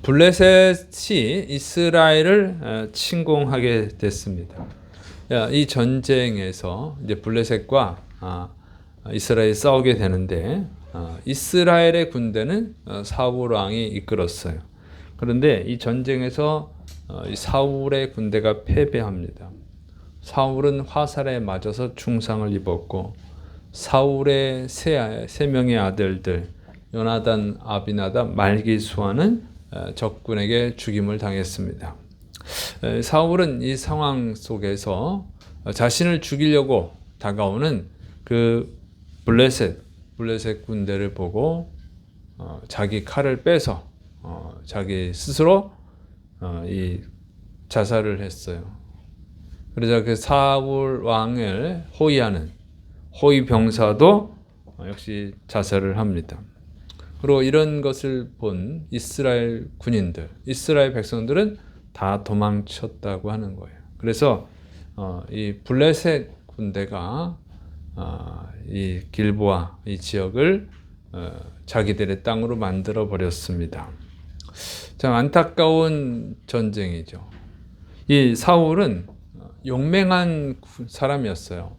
블레셋이 이스라엘을 침공하게 됐습니다. 이 전쟁에서 이제 블레셋과 이스라엘이 싸우게 되는데 이스라엘의 군대는 사울 왕이 이끌었어요. 그런데 이 전쟁에서 이 사울의 군대가 패배합니다. 사울은 화살에 맞아서 중상을 입었고 사울의 세 명의 아들들 요나단, 아비나답, 말기수아는 적군에게 죽임을 당했습니다. 사울은 이 상황 속에서 자신을 죽이려고 다가오는 그 블레셋 군대를 보고 자기 칼을 빼서 자기 스스로 이 자살을 했어요. 그러자 그 사울 왕을 호위하는 호위 병사도 역시 자살을 합니다. 그리고 이런 것을 본 이스라엘 군인들, 이스라엘 백성들은 다 도망쳤다고 하는 거예요. 그래서 이 블레셋 군대가 이 길보아 이 지역을 자기들의 땅으로 만들어 버렸습니다. 참 안타까운 전쟁이죠. 이 사울은 용맹한 사람이었어요.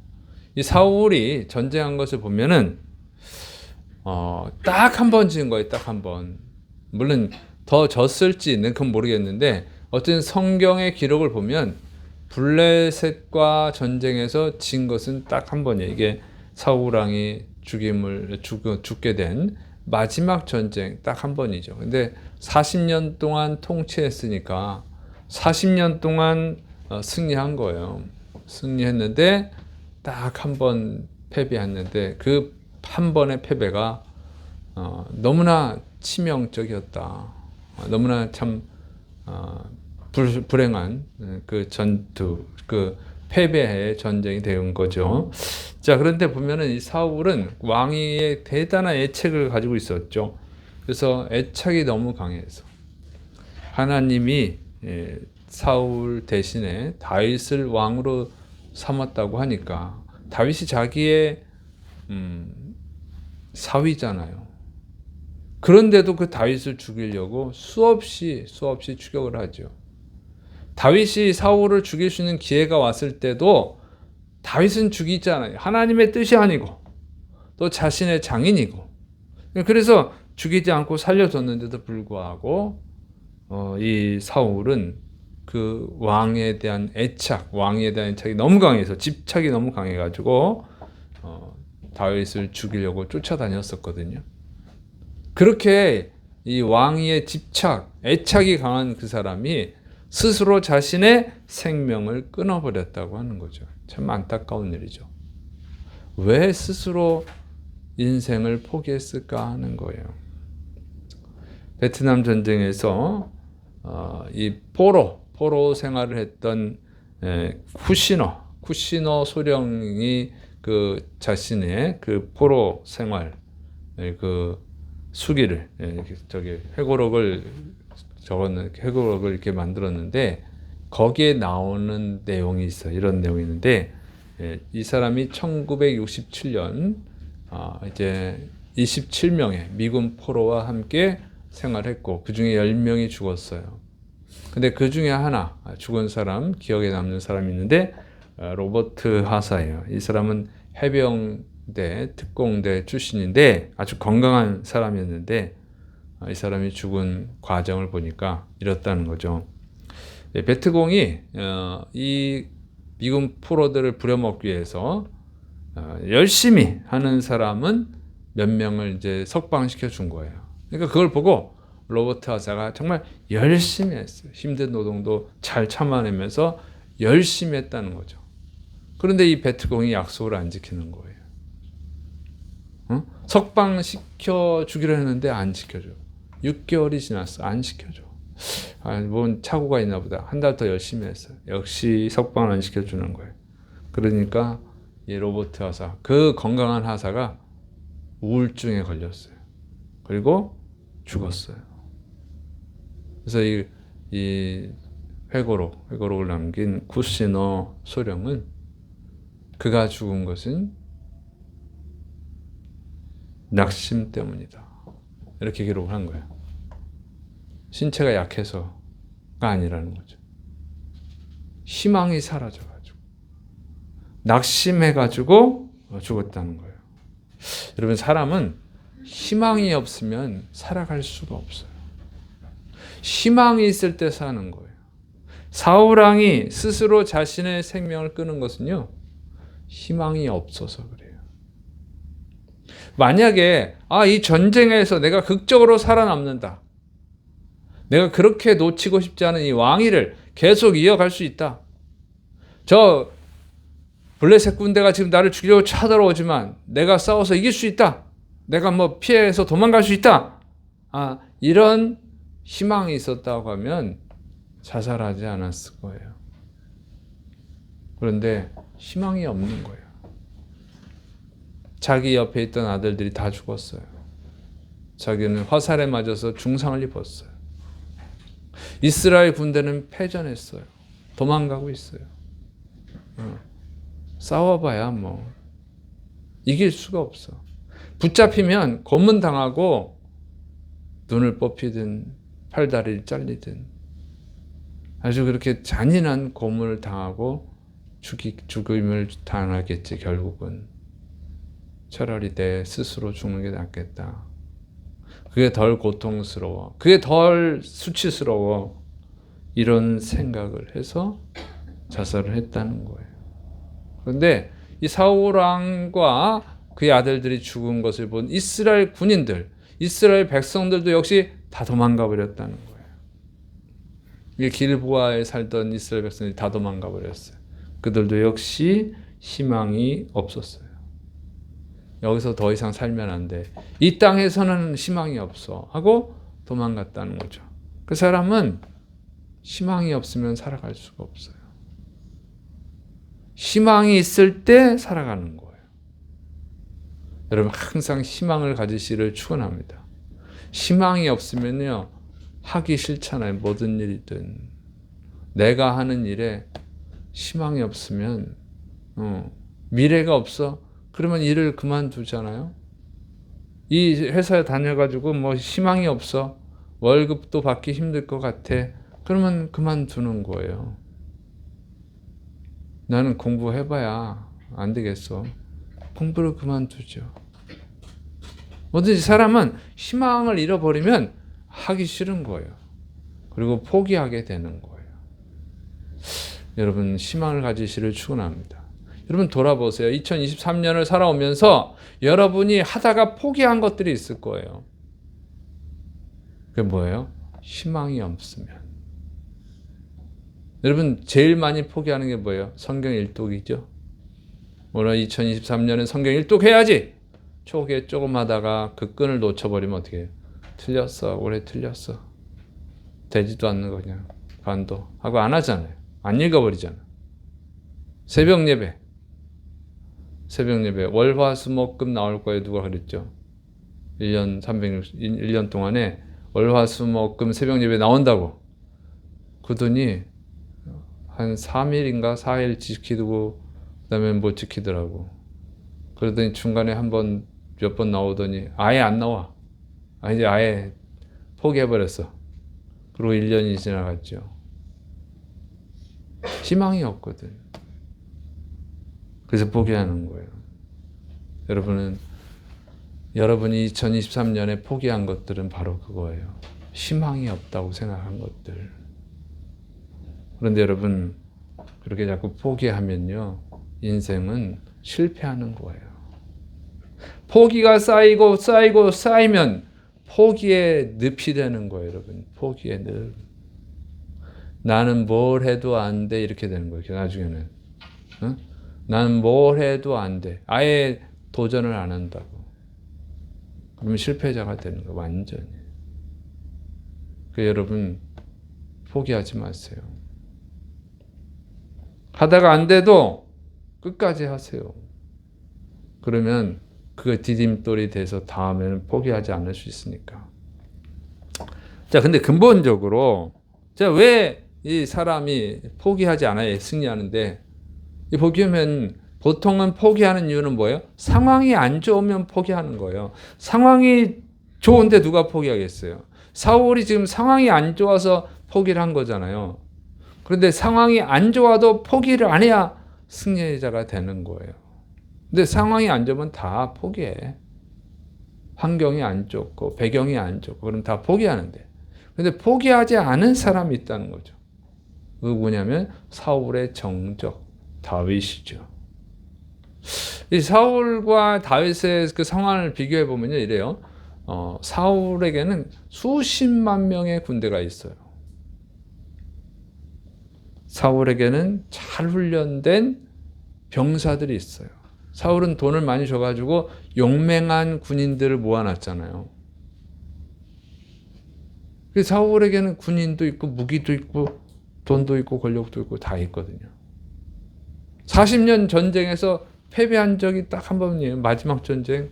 이 사울이 전쟁한 것을 보면은 딱 한 번 지은 거예요. 딱 한 번. 물론 더 졌을지는 그건 모르겠는데 어쨌든 성경의 기록을 보면 블레셋과 전쟁에서 진 것은 딱 한 번이에요. 이게 사울 왕이 죽게 된 마지막 전쟁 딱 한 번이죠. 근데 40년 동안 통치했으니까 40년 동안 승리한 거예요. 승리했는데 딱 한 번 패배했는데 그 한 번의 패배가 너무나 치명적이었다. 너무나 참 불행한 그 전투, 그 패배의 전쟁이 된 거죠. 자, 그런데 보면은 이 사울은 왕위에 대단한 애착을 가지고 있었죠. 그래서 애착이 너무 강해서 하나님이 사울 대신에 다윗을 왕으로 삼았다고 하니까 다윗이 자기의 사위잖아요. 그런데도 그 다윗을 죽이려고 수없이 추격을 하죠. 다윗이 사울을 죽일 수 있는 기회가 왔을 때도 다윗은 죽이지 않아요. 하나님의 뜻이 아니고 또 자신의 장인이고 그래서 죽이지 않고 살려줬는데도 불구하고 이 사울은 그 왕에 대한 애착이 너무 강해서 집착이 너무 강해가지고 다윗을 죽이려고 쫓아다녔었거든요. 그렇게 이 왕위의 애착이 강한 그 사람이 스스로 자신의 생명을 끊어버렸다고 하는 거죠. 참 안타까운 일이죠. 왜 스스로 인생을 포기했을까 하는 거예요. 베트남 전쟁에서 이 포로 생활을 했던 쿠시너 소령이 그 자신의 그 포로 생활 그 수기를 회고록을 이렇게 만들었는데 거기에 나오는 내용이 있어요. 이런 내용이 있는데 이 사람이 1967년 이제 27명의 미군 포로와 함께 생활했고 그 중에 10명이 죽었어요. 근데 그 중에 하나 죽은 사람, 기억에 남는 사람이 있는데 로버트 하사예요. 이 사람은 해병대 특공대 출신인데 아주 건강한 사람이었는데 이 사람이 죽은 과정을 보니까 이렇다는 거죠. 베트공이 이 미군 포로들을 부려먹기 위해서 열심히 하는 사람은 몇 명을 이제 석방시켜 준 거예요. 그러니까 그걸 보고 로버트 하사가 정말 열심히 했어요. 힘든 노동도 잘 참아내면서 열심히 했다는 거죠. 그런데 이 베트공이 약속을 안 지키는 거예요. 석방시켜 주기로 했는데 안 지켜줘. 6개월이 지났어. 안 시켜줘. 뭔 착오가 있나 보다. 한 달 더 열심히 했어요. 역시 석방을 안 시켜주는 거예요. 그러니까 이 로버트 하사, 그 건강한 하사가 우울증에 걸렸어요. 그리고 죽었어요. 그래서 이 회고록을 남긴 쿠시너 소령은 그가 죽은 것은 낙심 때문이다. 이렇게 기록을 한 거예요. 신체가 약해서가 아니라는 거죠. 희망이 사라져가지고 낙심해가지고 죽었다는 거예요. 여러분, 사람은 희망이 없으면 살아갈 수가 없어요. 희망이 있을 때 사는 거예요. 사울왕이 스스로 자신의 생명을 끊은 것은요, 희망이 없어서 그래요. 만약에 이 전쟁에서 내가 극적으로 살아남는다, 내가 그렇게 놓치고 싶지 않은 이 왕위를 계속 이어갈 수 있다, 저 블레셋 군대가 지금 나를 죽이려고 쳐들어오지만 내가 싸워서 이길 수 있다, 내가 뭐 피해서 도망갈 수 있다, 이런 희망이 있었다고 하면 자살하지 않았을 거예요. 그런데 희망이 없는 거예요. 자기 옆에 있던 아들들이 다 죽었어요. 자기는 화살에 맞아서 중상을 입었어요. 이스라엘 군대는 패전했어요. 도망가고 있어요. 싸워봐야 뭐 이길 수가 없어. 붙잡히면 고문당하고 눈을 뽑히든 팔다리를 잘리든 아주 그렇게 잔인한 고문을 당하고 죽임을 당하겠지. 결국은 차라리 내 스스로 죽는 게 낫겠다. 그게 덜 고통스러워, 그게 덜 수치스러워, 이런 생각을 해서 자살을 했다는 거예요. 그런데 이 사울 왕과 그의 아들들이 죽은 것을 본 이스라엘 군인들, 이스라엘 백성들도 역시 다 도망가 버렸다는 거예요. 이 길보아에 살던 이스라엘 백성들이 다 도망가 버렸어요. 그들도 역시 희망이 없었어요. 여기서 더 이상 살면 안 돼, 이 땅에서는 희망이 없어 하고 도망갔다는 거죠. 그 사람은 희망이 없으면 살아갈 수가 없어요. 희망이 있을 때 살아가는 거예요. 여러분, 항상 희망을 가지시를 축원합니다. 희망이 없으면요, 하기 싫잖아요. 모든 일이든. 내가 하는 일에 희망이 없으면 미래가 없어? 그러면 일을 그만두잖아요. 이 회사에 다녀가지고 뭐 희망이 없어, 월급도 받기 힘들 것 같아, 그러면 그만두는 거예요. 나는 공부해봐야 안 되겠어, 공부를 그만두죠. 뭐든지 사람은 희망을 잃어버리면 하기 싫은 거예요. 그리고 포기하게 되는 거예요. 여러분, 희망을 가지시를 축원합니다. 여러분, 돌아보세요. 2023년을 살아오면서 여러분이 하다가 포기한 것들이 있을 거예요. 그게 뭐예요? 희망이 없으면. 여러분, 제일 많이 포기하는 게 뭐예요? 성경 일독이죠. 오늘 2023년은 성경 일독해야지. 초기에 조금 하다가 그 끈을 놓쳐버리면 어떻게 해요? 틀렸어, 올해 틀렸어, 되지도 않는 거 그냥 반도 하고 안 하잖아요. 안 읽어버리잖아. 새벽 예배 월화수목금 나올 거예요. 누가 그랬죠? 1년 동안에 월화수목금 새벽 예배 나온다고. 그러더니 한 3일인가 4일 지키고 그다음에 못 지키더라고. 그러더니 중간에 몇 번 나오더니 아예 안 나와. 이제 아예 포기해버렸어. 그리고 1년이 지나갔죠. 희망이 없거든. 그래서 포기하는 거예요. 여러분이 2023년에 포기한 것들은 바로 그거예요. 희망이 없다고 생각한 것들. 그런데 여러분, 그렇게 자꾸 포기하면요, 인생은 실패하는 거예요. 포기가 쌓이면 포기의 늪이 되는 거예요. 여러분, 포기의 늪. 나는 뭘 해도 안 돼, 이렇게 되는 거예요. 나중에는 나는 뭘 해도 안 돼, 아예 도전을 안 한다고. 그러면 실패자가 되는 거예요. 완전히. 여러분, 포기하지 마세요. 하다가 안 돼도 끝까지 하세요. 그러면 그거 디딤돌이 돼서 다음에는 포기하지 않을 수 있으니까. 자, 근데 근본적으로 왜 이 사람이 포기하지 않아야 승리하는데, 이 보면 보통은 포기하는 이유는 뭐예요? 상황이 안 좋으면 포기하는 거예요. 상황이 좋은데 누가 포기하겠어요? 사울이 지금 상황이 안 좋아서 포기를 한 거잖아요. 그런데 상황이 안 좋아도 포기를 안 해야 승리자가 되는 거예요. 근데 상황이 안 좋으면 다 포기해. 환경이 안 좋고 배경이 안 좋고 그럼 다 포기하는데. 근데 포기하지 않은 사람이 있다는 거죠. 누구냐면 사울의 정적 다윗이죠. 이 사울과 다윗의 그 상황을 비교해 보면요, 이래요. 사울에게는 수십만 명의 군대가 있어요. 사울에게는 잘 훈련된 병사들이 있어요. 사울은 돈을 많이 줘가지고 용맹한 군인들을 모아놨잖아요. 사울에게는 군인도 있고 무기도 있고 돈도 있고 권력도 있고 다 있거든요. 40년 전쟁에서 패배한 적이 딱 한 번이에요. 마지막 전쟁.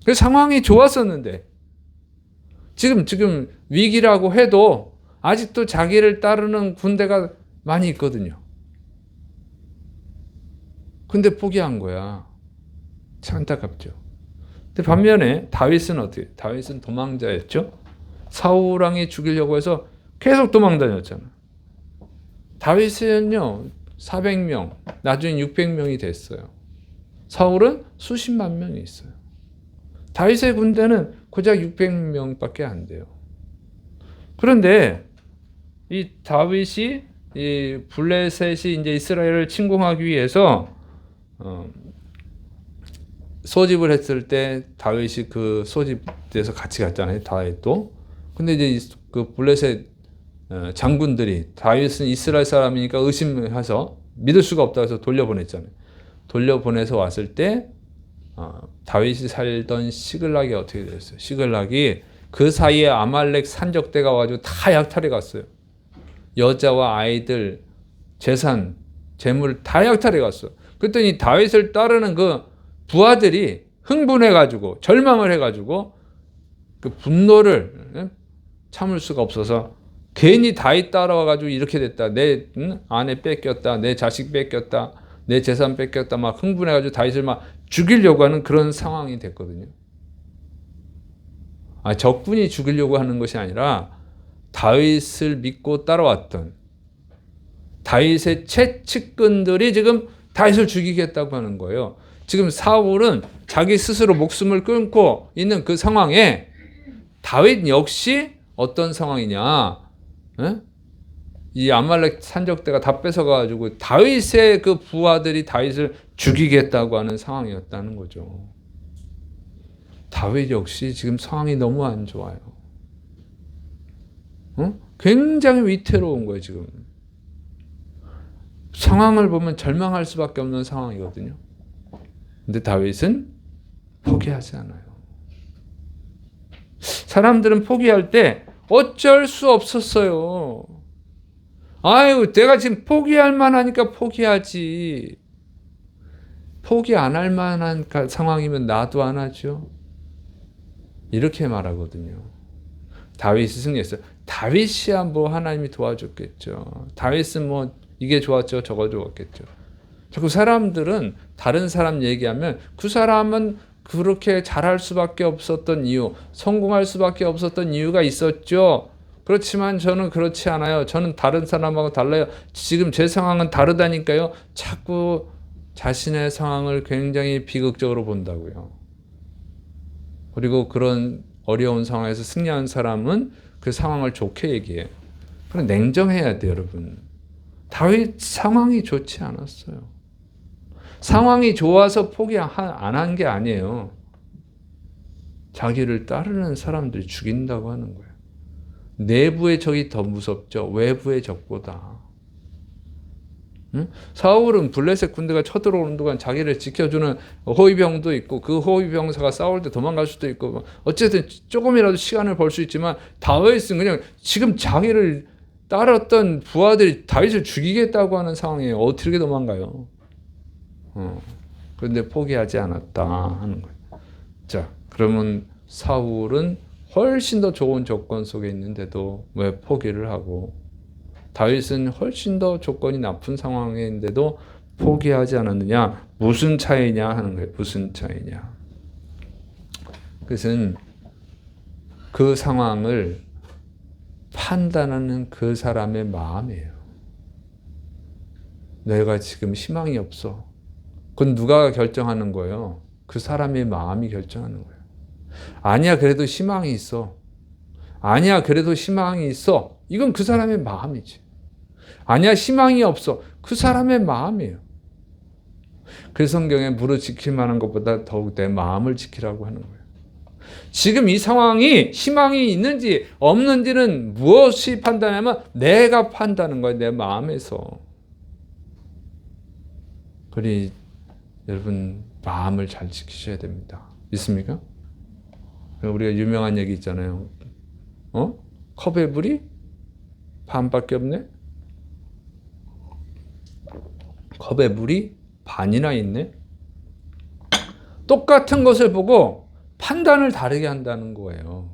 그 상황이 좋았었는데 지금 위기라고 해도 아직도 자기를 따르는 군대가 많이 있거든요. 근데 포기한 거야. 참 안타깝죠. 근데 반면에 다윗은 어떻게? 다윗은 도망자였죠. 사울 왕이 죽이려고 해서 계속 도망다녔잖아. 다윗은요 400명, 나중에 600명이 됐어요. 사울은 수십만 명이 있어요. 다윗의 군대는 고작 600명밖에 안 돼요. 그런데 이 다윗이 이 블레셋이 이제 이스라엘을 침공하기 위해서 소집을 했을 때 다윗이 그 소집돼서 같이 갔잖아요. 다윗도. 근데 이제 그 블레셋 장군들이 다윗은 이스라엘 사람이니까 의심해서 믿을 수가 없다고 해서 돌려보냈잖아요. 돌려보내서 왔을 때 다윗이 살던 시글락이 어떻게 됐어요? 시글락이 그 사이에 아말렉 산적대가 와가지고 다 약탈해 갔어요. 여자와 아이들, 재산, 재물 다 약탈해 갔어. 그랬더니 다윗을 따르는 그 부하들이 흥분해가지고 절망을 해가지고 그 분노를 참을 수가 없어서 괜히 다윗 따라와가지고 이렇게 됐다. 내 아내 뺏겼다. 내 자식 뺏겼다. 내 재산 뺏겼다. 막 흥분해가지고 다윗을 막 죽이려고 하는 그런 상황이 됐거든요. 적군이 죽이려고 하는 것이 아니라 다윗을 믿고 따라왔던 다윗의 최측근들이 지금 다윗을 죽이겠다고 하는 거예요. 지금 사울은 자기 스스로 목숨을 끊고 있는 그 상황에 다윗 역시 어떤 상황이냐? 이 아말렉 산적대가 다 뺏어가지고 다윗의 그 부하들이 다윗을 죽이겠다고 하는 상황이었다는 거죠. 다윗 역시 지금 상황이 너무 안 좋아요. 굉장히 위태로운 거예요, 지금. 상황을 보면 절망할 수밖에 없는 상황이거든요. 근데 다윗은 포기하지 않아요. 사람들은 포기할 때 어쩔 수 없었어요. 아유, 내가 지금 포기할 만하니까 포기하지. 포기 안 할 만한 상황이면 나도 안 하죠. 이렇게 말하거든요. 다윗이 승리했어요. 다윗이야 뭐 하나님이 도와줬겠죠. 다윗은 뭐 이게 좋았죠, 저거 좋았겠죠. 자꾸 사람들은 다른 사람 얘기하면 그 사람은 그렇게 잘할 수밖에 없었던 이유, 성공할 수밖에 없었던 이유가 있었죠. 그렇지만 저는 그렇지 않아요. 저는 다른 사람하고 달라요. 지금 제 상황은 다르다니까요. 자꾸 자신의 상황을 굉장히 비극적으로 본다고요. 그리고 그런 어려운 상황에서 승리한 사람은 그 상황을 좋게 얘기해요. 그럼 냉정해야 돼요, 여러분. 다윗 상황이 좋지 않았어요. 상황이 좋아서 포기 안 한 게 아니에요. 자기를 따르는 사람들이 죽인다고 하는 거예요. 내부의 적이 더 무섭죠. 외부의 적보다. 사울은 블레셋 군대가 쳐들어오는 동안 자기를 지켜주는 호위병도 있고 그 호위병사가 싸울 때 도망갈 수도 있고 어쨌든 조금이라도 시간을 벌 수 있지만 다윗은 그냥 지금 자기를 따랐던 부하들이 다윗을 죽이겠다고 하는 상황이에요. 어떻게 도망가요? 그런데 포기하지 않았다 하는 거예요. 자, 그러면 사울은 훨씬 더 좋은 조건 속에 있는데도 왜 포기를 하고 다윗은 훨씬 더 조건이 나쁜 상황인데도 포기하지 않았느냐? 무슨 차이냐 하는 거예요. 무슨 차이냐? 그것은 그 상황을 판단하는 그 사람의 마음이에요. 내가 지금 희망이 없어. 그건 누가 결정하는 거예요? 그 사람의 마음이 결정하는 거예요. 아니야, 그래도 희망이 있어. 아니야, 그래도 희망이 있어. 이건 그 사람의 마음이지. 아니야, 희망이 없어. 그 사람의 마음이에요. 그래서 성경에 무릇 지킬 만한 것보다 더욱 내 마음을 지키라고 하는 거예요. 지금 이 상황이 희망이 있는지 없는지는 무엇이 판단하면 내가 판단하는 거예요. 내 마음에서. 그러니 여러분 마음을 잘 지키셔야 됩니다. 믿습니까? 우리가 유명한 얘기 있잖아요. 컵에 물이 반밖에 없네? 컵에 물이 반이나 있네? 똑같은 것을 보고 판단을 다르게 한다는 거예요.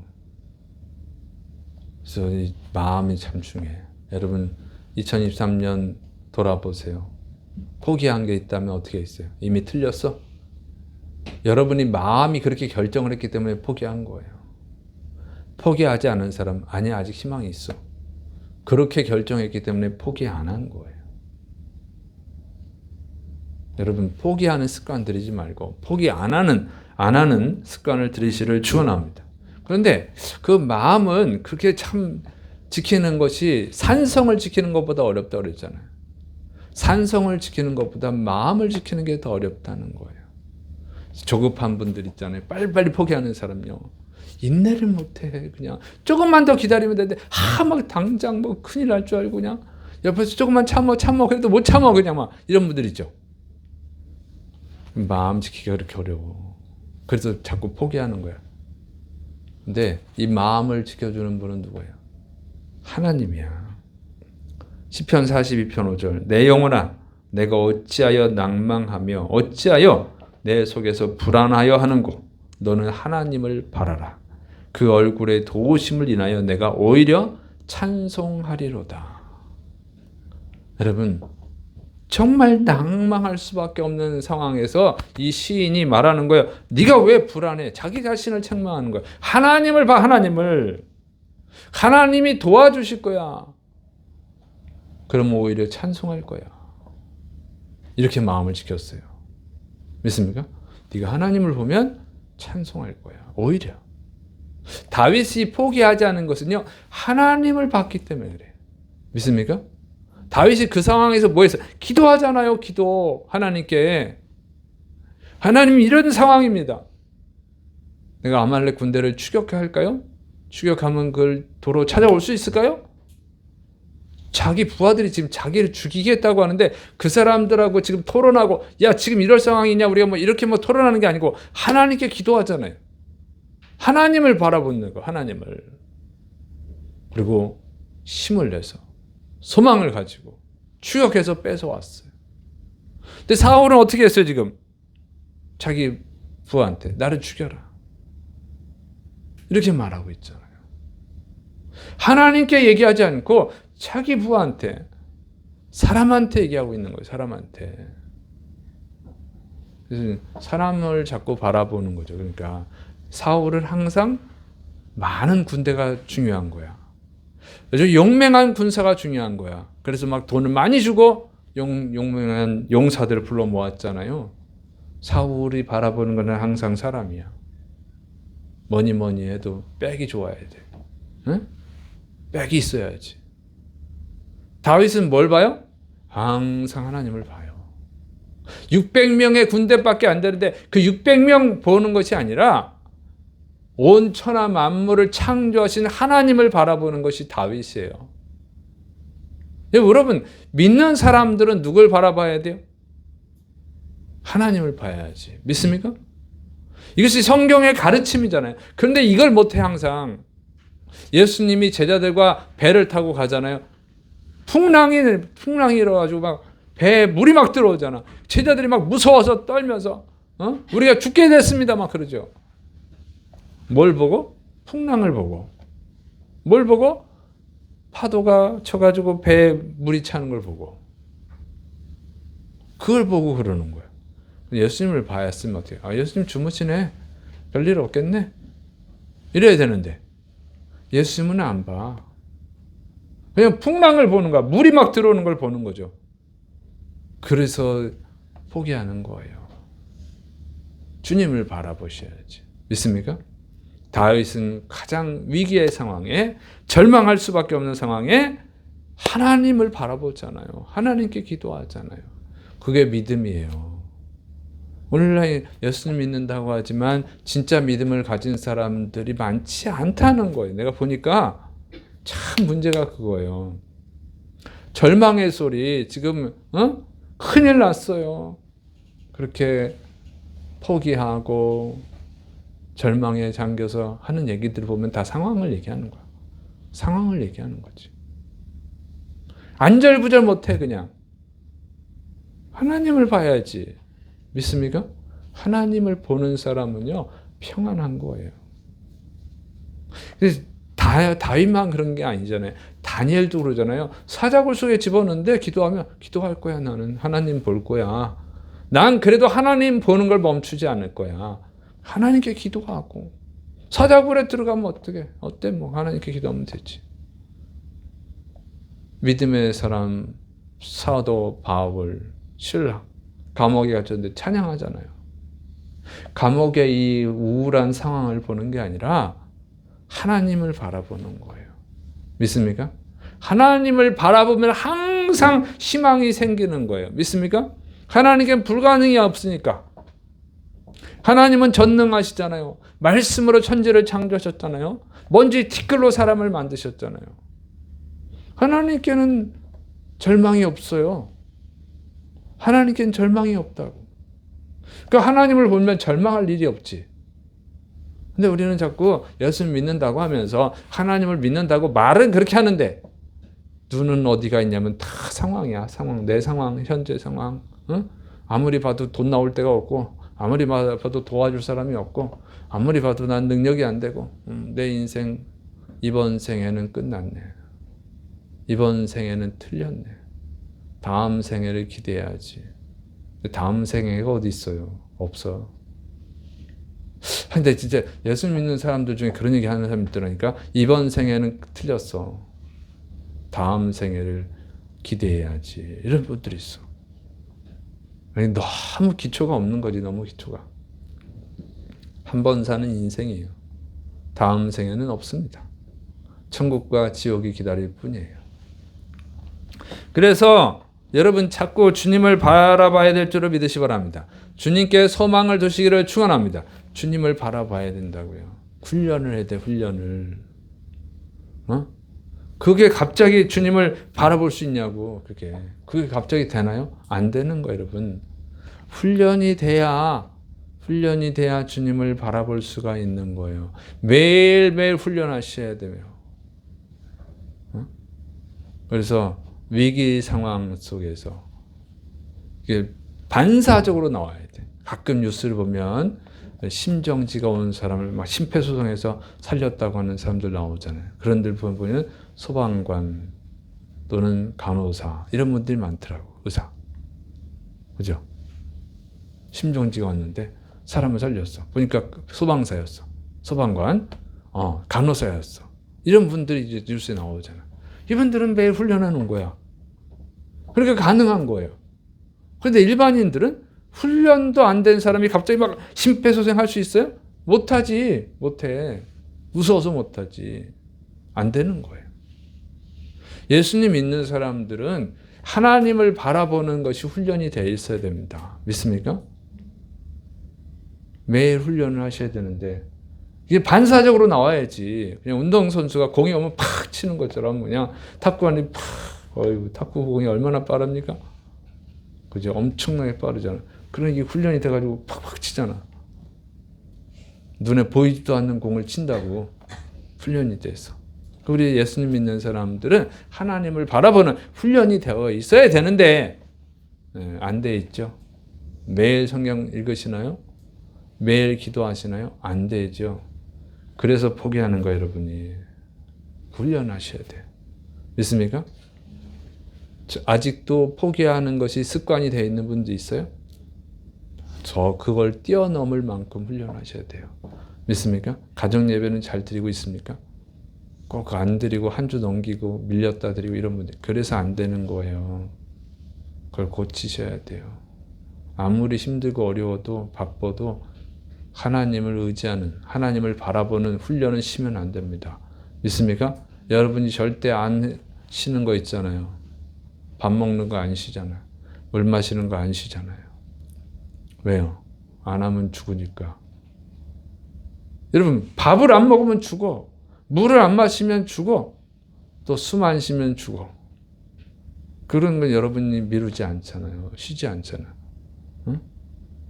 그래서 이 마음이 참 중요해요. 여러분 2023년 돌아보세요. 포기한 게 있다면 어떻게 했어요? 이미 틀렸어? 여러분이 마음이 그렇게 결정을 했기 때문에 포기한 거예요. 포기하지 않은 사람, 아니야, 아직 희망이 있어. 그렇게 결정했기 때문에 포기 안 한 거예요. 여러분 포기하는 습관 들이지 말고 포기 안 하는 습관을 들이시를 축원합니다. 그런데 그 마음은 그렇게 참 지키는 것이 산성을 지키는 것보다 어렵다고 그랬잖아요. 산성을 지키는 것보다 마음을 지키는 게 더 어렵다는 거예요. 조급한 분들 있잖아요. 빨리빨리 포기하는 사람요. 인내를 못해. 그냥 조금만 더 기다리면 되는데 막 당장 뭐 큰일 날 줄 알고 그냥 옆에서 조금만 참어 그래도 못 참어 그냥 막 이런 분들 있죠. 마음 지키기가 그렇게 어려워. 그래서 자꾸 포기하는 거야. 근데 이 마음을 지켜주는 분은 누구예요? 하나님이야. 시편 42편 5절 내 영혼아 내가 어찌하여 낭망하며 어찌하여 내 속에서 불안하여 하는고 너는 하나님을 바라라. 그 얼굴의 도우심을 인하여 내가 오히려 찬송하리로다. 여러분 정말 낭망할 수밖에 없는 상황에서 이 시인이 말하는 거예요. 네가 왜 불안해? 자기 자신을 책망하는 거예요. 하나님을 봐, 하나님을. 하나님이 도와주실 거야. 그럼 오히려 찬송할 거야. 이렇게 마음을 지켰어요. 믿습니까? 네가 하나님을 보면 찬송할 거야. 오히려. 다윗이 포기하지 않은 것은요. 하나님을 봤기 때문에 그래요. 믿습니까? 다윗이 그 상황에서 뭐 했어요? 기도하잖아요. 기도. 하나님께. 하나님 이런 상황입니다. 내가 아말렉 군대를 추격할까요? 추격하면 그걸 도로 찾아올 수 있을까요? 자기 부하들이 지금 자기를 죽이겠다고 하는데 그 사람들하고 지금 토론하고 야 지금 이럴 상황이냐 우리가 뭐 이렇게 뭐 토론하는 게 아니고 하나님께 기도하잖아요. 하나님을 바라보는 거. 하나님을. 그리고 힘을 내서 소망을 가지고 추격해서 뺏어왔어요. 근데 사울은 어떻게 했어요 지금? 자기 부하한테 나를 죽여라. 이렇게 말하고 있잖아요. 하나님께 얘기하지 않고 자기 부하한테 사람한테 얘기하고 있는 거예요. 사람한테. 그래서 사람을 자꾸 바라보는 거죠. 그러니까 사울은 항상 많은 군대가 중요한 거야. 용맹한 군사가 중요한 거야. 그래서 막 돈을 많이 주고 용맹한 용사들을 불러 모았잖아요. 사울이 바라보는 것은 항상 사람이야. 뭐니 해도 백이 좋아야 돼. 응? 백이 있어야지. 다윗은 뭘 봐요? 항상 하나님을 봐요. 600명의 군대밖에 안 되는데 그 600명 보는 것이 아니라 온 천하 만물을 창조하신 하나님을 바라보는 것이 다윗이에요. 여러분 믿는 사람들은 누굴 바라봐야 돼요? 하나님을 봐야지. 믿습니까? 이것이 성경의 가르침이잖아요. 그런데 이걸 못해 항상. 예수님이 제자들과 배를 타고 가잖아요. 풍랑이 일어가지고 막 배에 물이 막 들어오잖아. 제자들이 막 무서워서 떨면서 우리가 죽게 됐습니다 막 그러죠. 뭘 보고? 풍랑을 보고. 뭘 보고? 파도가 쳐가지고 배에 물이 차는 걸 보고. 그걸 보고 그러는 거예요. 예수님을 봤으면 어떻게? 예수님 주무시네. 별일 없겠네. 이래야 되는데 예수님은 안 봐. 그냥 풍랑을 보는 거야. 물이 막 들어오는 걸 보는 거죠. 그래서 포기하는 거예요. 주님을 바라보셔야지. 믿습니까? 다윗은 가장 위기의 상황에, 절망할 수밖에 없는 상황에 하나님을 바라보잖아요. 하나님께 기도하잖아요. 그게 믿음이에요. 오늘날 예수님 믿는다고 하지만 진짜 믿음을 가진 사람들이 많지 않다는 거예요. 내가 보니까 참 문제가 그거예요. 절망의 소리 지금 큰일 났어요. 그렇게 포기하고 절망에 잠겨서 하는 얘기들을 보면 다 상황을 얘기하는 거야. 상황을 얘기하는 거지. 안절부절 못해 그냥. 하나님을 봐야지. 믿습니까? 하나님을 보는 사람은요 평안한 거예요. 다윗만 그런 게 아니잖아요. 다니엘도 그러잖아요. 사자굴 속에 집어넣는데 기도하면 기도할 거야. 나는 하나님 볼 거야. 난 그래도 하나님 보는 걸 멈추지 않을 거야. 하나님께 기도하고 사자굴에 들어가면 어때? 뭐 하나님께 기도하면 되지. 믿음의 사람 사도 바울, 신라 감옥에 갇혔는데 찬양하잖아요. 감옥의 이 우울한 상황을 보는 게 아니라 하나님을 바라보는 거예요. 믿습니까? 하나님을 바라보면 항상 희망이 생기는 거예요. 믿습니까? 하나님께는 불가능이 없으니까. 하나님은 전능하시잖아요. 말씀으로 천지를 창조하셨잖아요. 먼지 티끌로 사람을 만드셨잖아요. 하나님께는 절망이 없어요. 하나님께는 절망이 없다고. 그러니까 하나님을 보면 절망할 일이 없지. 근데 우리는 자꾸 예수님 믿는다고 하면서 하나님을 믿는다고 말은 그렇게 하는데 눈은 어디가 있냐면 다 상황이야. 상황. 내 상황, 현재 상황. 아무리 봐도 돈 나올 데가 없고 아무리 봐도 도와줄 사람이 없고 아무리 봐도 난 능력이 안 되고 내 인생 이번 생에는 끝났네. 이번 생에는 틀렸네. 다음 생에를 기대해야지. 다음 생애가 어디 있어요? 없어. 근데 진짜 예수 믿는 사람들 중에 그런 얘기 하는 사람이 있더라니까. 이번 생에는 틀렸어. 다음 생애를 기대해야지. 이런 분들이 있어. 아니, 너무 기초가 없는 거지. 너무 기초가. 한 번 사는 인생이에요. 다음 생에는 없습니다. 천국과 지옥이 기다릴 뿐이에요. 그래서 여러분 자꾸 주님을 바라봐야 될 줄을 믿으시 바랍니다. 주님께 소망을 두시기를 축원합니다. 주님을 바라봐야 된다고요. 훈련을 해야 돼. 훈련을. 그게 갑자기 주님을 바라볼 수 있냐고. 그게 갑자기 되나요? 안 되는 거예요, 여러분. 훈련이 돼야 주님을 바라볼 수가 있는 거예요. 매일매일 훈련하셔야 돼요. 그래서 위기 상황 속에서 반사적으로 나와야 돼. 가끔 뉴스를 보면 심정지가 온 사람을 막 심폐소생해서 살렸다고 하는 사람들 나오잖아요. 그런 들 보면 소방관 또는 간호사 이런 분들이 많더라고. 의사. 그죠? 심정지가 왔는데 사람을 살렸어. 보니까 소방사였어. 소방관, 간호사였어. 이런 분들이 이제 뉴스에 나오잖아. 이분들은 매일 훈련하는 거야. 그러니까 가능한 거예요. 그런데 일반인들은 훈련도 안 된 사람이 갑자기 막 심폐소생할 수 있어요? 못하지. 못해. 무서워서 못하지. 안 되는 거예요. 예수님 믿는 사람들은 하나님을 바라보는 것이 훈련이 되어 있어야 됩니다. 믿습니까? 매일 훈련을 하셔야 되는데 이게 반사적으로 나와야지. 그냥 운동선수가 공이 오면 팍 치는 것처럼 그냥 탁구하니 팍, 탁구 공이 얼마나 빠릅니까? 그죠? 엄청나게 빠르잖아. 그러니 이게 훈련이 돼가지고 팍팍 치잖아. 눈에 보이지도 않는 공을 친다고 훈련이 돼서. 우리 예수님 믿는 사람들은 하나님을 바라보는 훈련이 되어 있어야 되는데 안 돼 있죠. 매일 성경 읽으시나요? 매일 기도하시나요? 안 되죠. 그래서 포기하는 거예요, 여러분이. 훈련하셔야 돼요. 믿습니까? 아직도 포기하는 것이 습관이 되어 있는 분도 있어요? 그걸 뛰어넘을 만큼 훈련하셔야 돼요. 믿습니까? 가정 예배는 잘 드리고 있습니까? 꼭 안 드리고 한 주 넘기고 밀렸다 드리고 이런 분들, 그래서 안 되는 거예요. 그걸 고치셔야 돼요. 아무리 힘들고 어려워도 바빠도 하나님을 의지하는, 하나님을 바라보는 훈련은 쉬면 안 됩니다. 믿습니까? 여러분이 절대 안 쉬는 거 있잖아요. 밥 먹는 거 안 쉬잖아요. 물 마시는 거 안 쉬잖아요. 왜요? 안 하면 죽으니까. 여러분, 밥을 안 먹으면 죽어. 물을 안 마시면 죽어. 또 숨 안 쉬면 죽어. 그런 건 여러분이 미루지 않잖아요. 쉬지 않잖아요. 응?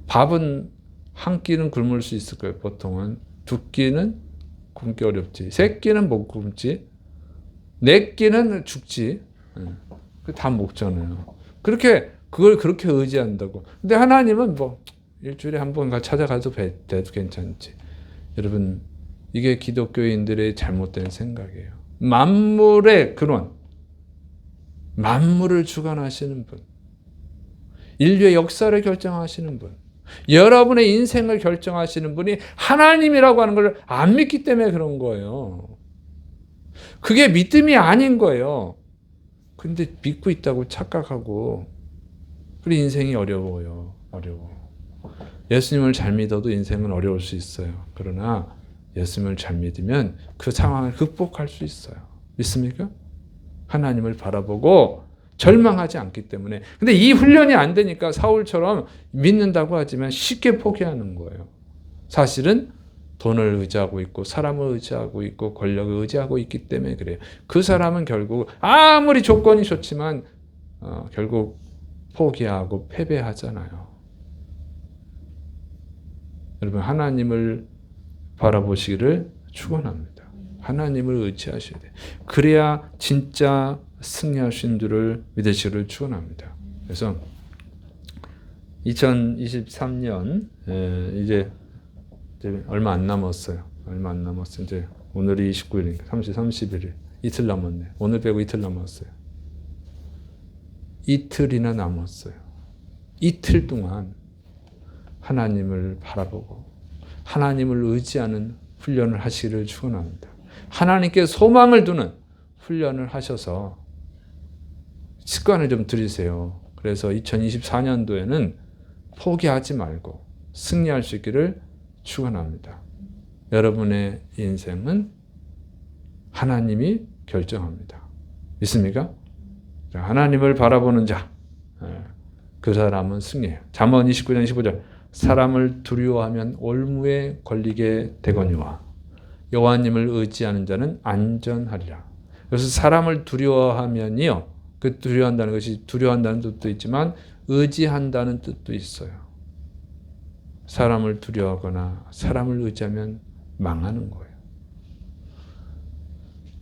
밥은 한 끼는 굶을 수 있을 거예요. 보통은 두 끼는 굶기 어렵지. 세 끼는 못 굶지. 네 끼는 죽지. 다 먹잖아요. 그걸 그렇게 의지한다고. 근데 하나님은 뭐 일주일에 한 번 찾아가도 돼도 괜찮지. 여러분, 이게 기독교인들의 잘못된 생각이에요. 만물의 근원, 만물을 주관하시는 분, 인류의 역사를 결정하시는 분, 여러분의 인생을 결정하시는 분이 하나님이라고 하는 걸 안 믿기 때문에 그런 거예요. 그게 믿음이 아닌 거예요. 근데 믿고 있다고 착각하고, 그래 인생이 어려워요. 어려워. 예수님을 잘 믿어도 인생은 어려울 수 있어요. 그러나 예수님을 잘 믿으면 그 상황을 극복할 수 있어요. 믿습니까? 하나님을 바라보고 절망하지 않기 때문에. 근데 이 훈련이 안 되니까 사울처럼 믿는다고 하지만 쉽게 포기하는 거예요. 사실은 돈을 의지하고 있고 사람을 의지하고 있고 권력을 의지하고 있기 때문에 그래요. 그 사람은 결국 아무리 조건이 좋지만 결국 포기하고 패배하잖아요. 여러분, 하나님을 바라보시기를 축원합니다. 하나님을 의지하셔야 돼요. 그래야 진짜 승리하신 줄을 믿으시기를 축원합니다. 그래서 2023년 이제 얼마 안 남았어요. 얼마 안 남았어요. 이제 오늘이 29일이니까 31일. 이틀 남았네. 오늘 빼고 이틀 남았어요. 이틀이나 남았어요. 이틀 동안 하나님을 바라보고 하나님을 의지하는 훈련을 하시기를 축원합니다. 하나님께 소망을 두는 훈련을 하셔서 습관을 좀 들이세요. 그래서 2024년도에는 포기하지 말고 승리할 수 있기를 축원합니다. 여러분의 인생은 하나님이 결정합니다. 믿습니까? 하나님을 바라보는 자, 그 사람은 승리해요. 잠언 29장 15절. 사람을 두려워하면 올무에 걸리게 되거니와 여호와님을 의지하는 자는 안전하리라. 그래서 사람을 두려워하면요, 그 두려워한다는 것이 두려워한다는 뜻도 있지만 의지한다는 뜻도 있어요. 사람을 두려워하거나 사람을 의지하면 망하는 거예요.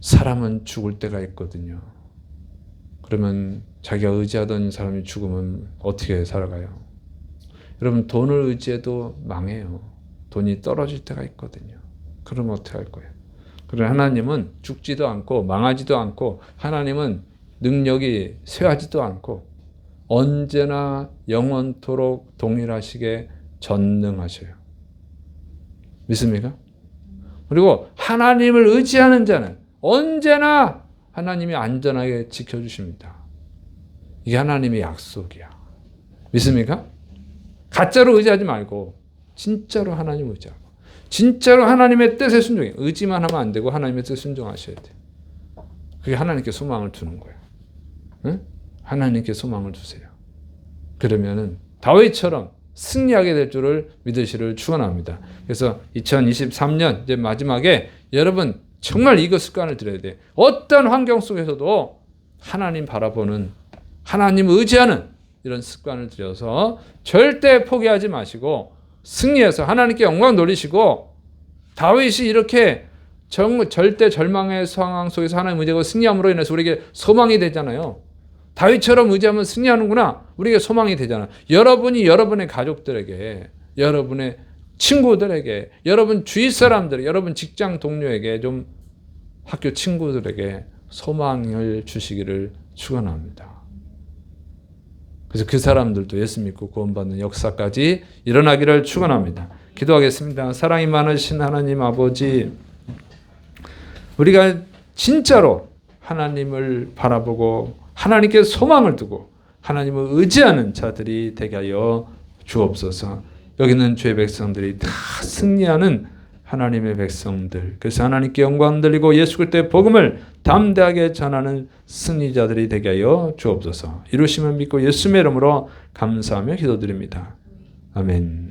사람은 죽을 때가 있거든요. 그러면 자기가 의지하던 사람이 죽으면 어떻게 살아가요? 여러분, 돈을 의지해도 망해요. 돈이 떨어질 때가 있거든요. 그럼 어떻게 할 거예요? 그러나 하나님은 죽지도 않고 망하지도 않고 하나님은 능력이 쇠하지도 않고 언제나 영원토록 동일하시게 전능하셔요. 믿습니까? 그리고 하나님을 의지하는 자는 언제나 하나님이 안전하게 지켜주십니다. 이게 하나님의 약속이야. 믿습니까? 가짜로 의지하지 말고 진짜로 하나님을 의지하고 진짜로 하나님의 뜻에 순종해. 의지만 하면 안 되고 하나님의 뜻에 순종하셔야 돼. 그게 하나님께 소망을 두는 거예요. 응? 하나님께 소망을 두세요. 그러면은 다윗처럼 승리하게 될 줄을 믿으시를 축원합니다. 그래서 2023년 이제 마지막에 여러분 정말 이거 습관을 들여야 돼. 어떤 환경 속에서도 하나님 바라보는, 하나님 의지하는 이런 습관을 들여서 절대 포기하지 마시고 승리해서 하나님께 영광 돌리시고, 다윗이 이렇게 절대 절망의 상황 속에서 하나님 의지하고 승리함으로 인해서 우리에게 소망이 되잖아요. 다윗처럼 의지하면 승리하는구나. 우리에게 소망이 되잖아요. 여러분이 여러분의 가족들에게, 여러분의 친구들에게, 여러분 주위 사람들, 여러분 직장 동료에게, 좀 학교 친구들에게 소망을 주시기를 축원합니다. 그래서 그 사람들도 예수 믿고 구원받는 역사까지 일어나기를 축원합니다. 기도하겠습니다. 사랑이 많으신 하나님 아버지, 우리가 진짜로 하나님을 바라보고 하나님께 소망을 두고 하나님을 의지하는 자들이 되게 하여 주옵소서. 여기는 주의 백성들이 다 승리하는 하나님의 백성들, 그래서 하나님께 영광 돌리고 예수 그리스도의 복음을 담대하게 전하는 승리자들이 되게 하여 주옵소서. 이루심을 믿고 예수의 이름으로 감사하며 기도드립니다. 아멘.